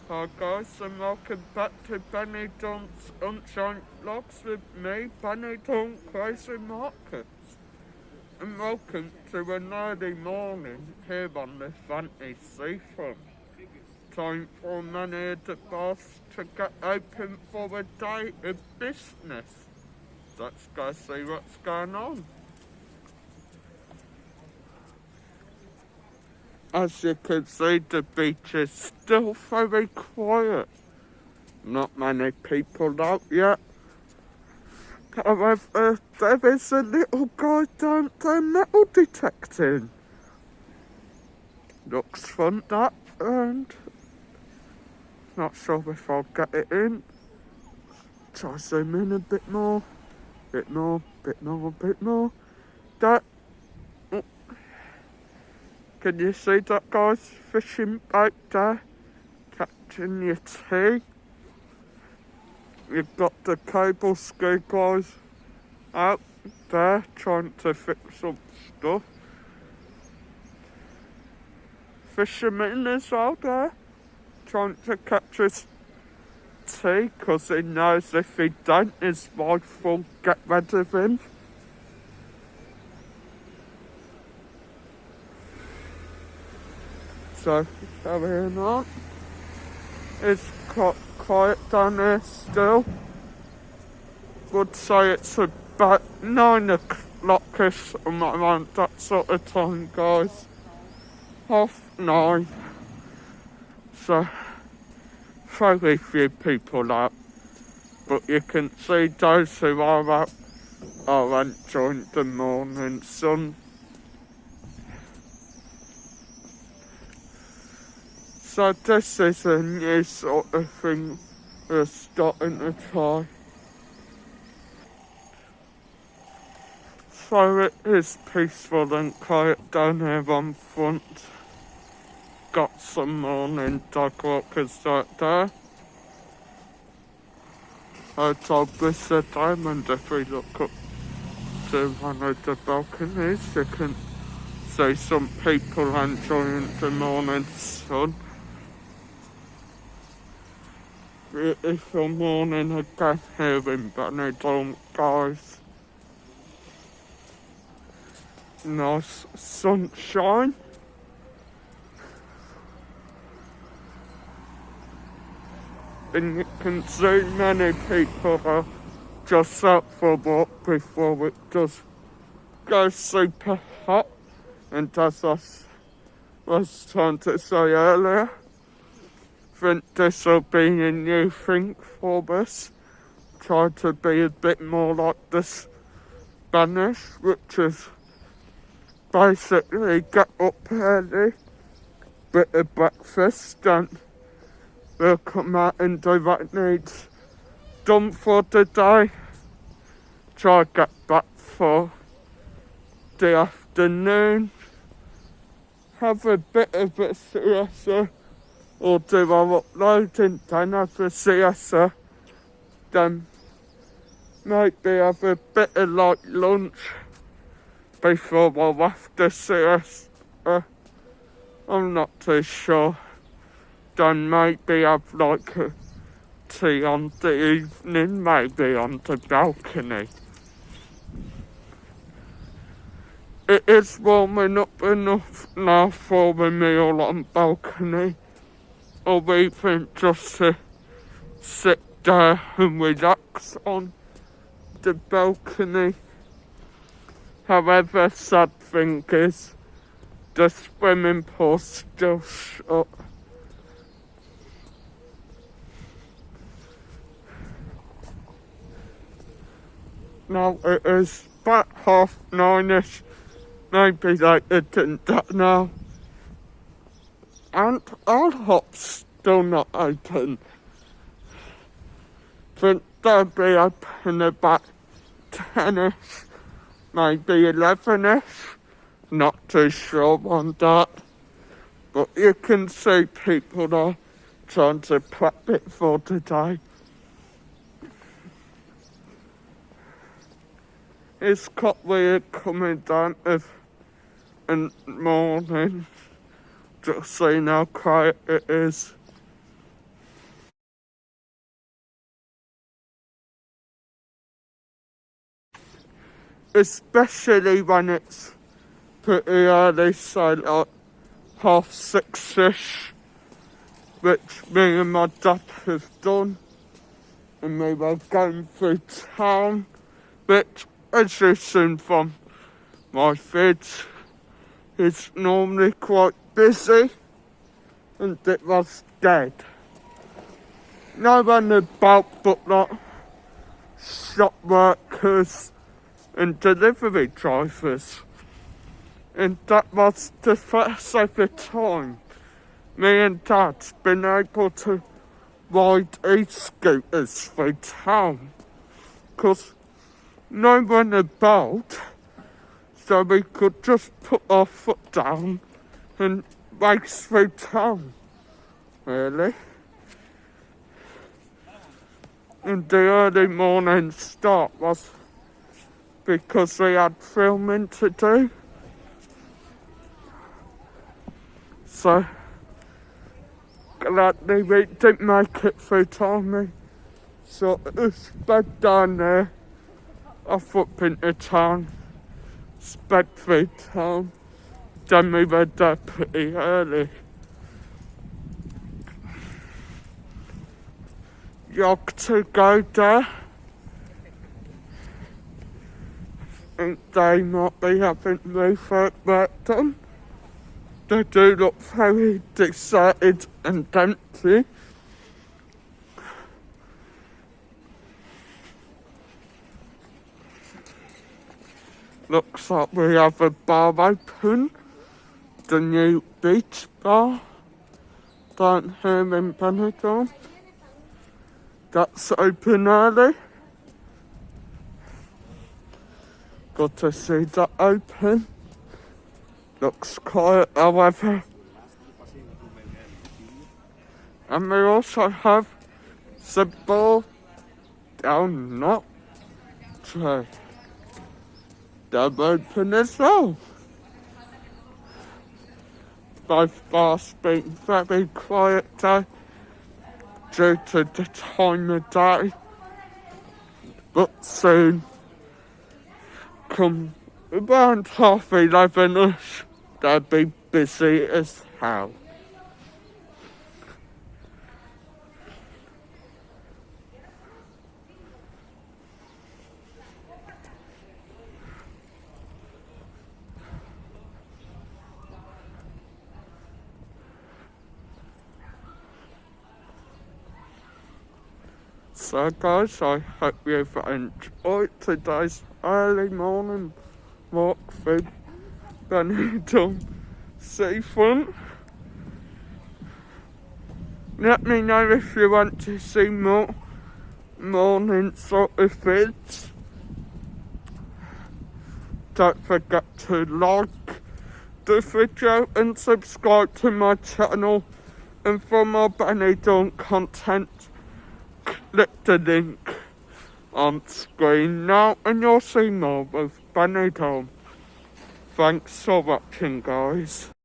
Hi guys, and welcome back to Benidorm's Sunshine Vlogs with me, Benidorm Crazy Markets. And welcome to an early morning here on the Fancy Seafront. Time for many of the bars to get open for a day of business. Let's go see what's going on. As you can see, the beach is still very quiet. Not many people out yet. However, there is a little guy down there metal detecting. Looks fun, that, and not sure if I'll get it in. Try zoom in a bit more. Bit more. That. Oh. Can you see that guy's fishing bait there? Catching your tea. You've got the cable ski guys out there trying to fix some stuff. Fisherman is out there trying to catch his tea because he knows if he don't his wife will get rid of him. So carrying on. It's quite quiet down there still. Would say it's about 9 o'clock-ish around that sort of time, guys. 9:30. So very few people out. But you can see those who are out are enjoying the morning sun. So this is a new sort of thing we're starting to try. So it is peaceful and quiet down here on front. Got some morning dog walkers out there. It's obviously a diamond. If we look up to one of the balconies, you can see some people enjoying the morning sun. Beautiful morning again here in Benidorm, guys. Nice sunshine. And you can see many people are just out for a walk before it does go super hot. And as I was trying to say earlier, I think this will be a new thing for us. Try to be a bit more like the Spanish, which is basically get up early, bit of breakfast, and we'll come out and do what needs done for the day. Try to get back for the afternoon, have a bit of a siesta, or do our uploading, then have a siesta, then maybe have a bit of light lunch before or after siesta. I'm not too sure. Then maybe have like a tea on the evening, maybe on the balcony. It is warming up enough now for a meal on balcony, or even just to sit there and relax on the balcony. However, sad thing is the swimming pool's still shut. Now it is about 9:30ish, maybe later than that now. And our hop's still not open. Think they'll be open about 10ish, maybe 11ish. Not too sure on that. But you can see people are trying to prep it for today. It's quite weird coming down of a morning, just seeing how quiet it is. especially when it's pretty early, so like 6:30ish, which me and my dad have done, and we were going through town, which, as you've seen from my vids, is normally quite busy, and it was dead. No one about but like shop workers and delivery drivers. And that was the first ever time me and Dad's been able to ride e-scooters through town. Because no one about, so we could just put our foot down and race through town, really. And the early morning start was because we had filming to do. So, gladly we didn't make it through time. We sort of sped down there, off up into town, sped through town, then we were there pretty early. Yog to go there. And they might be having roof work done. They do look very deserted and empty. Looks like we have a bar open, the new beach bar down here in Benidorm. That's open early. Got to see that open. Looks quiet, however. And we also have the bar down not tray. They're open as well. Both bars being very quiet though, due to the time of day. But soon, come around 11:30ish, they'll be busy as hell. So guys, I hope you've enjoyed today's early morning walk through Benidorm seafront. Let me know if you want to see more morning sort of vids. Don't forget to like the video and subscribe to my channel, and for more Benidorm content, click the link on screen now and you'll see more of Benidorm. Thanks for watching, guys.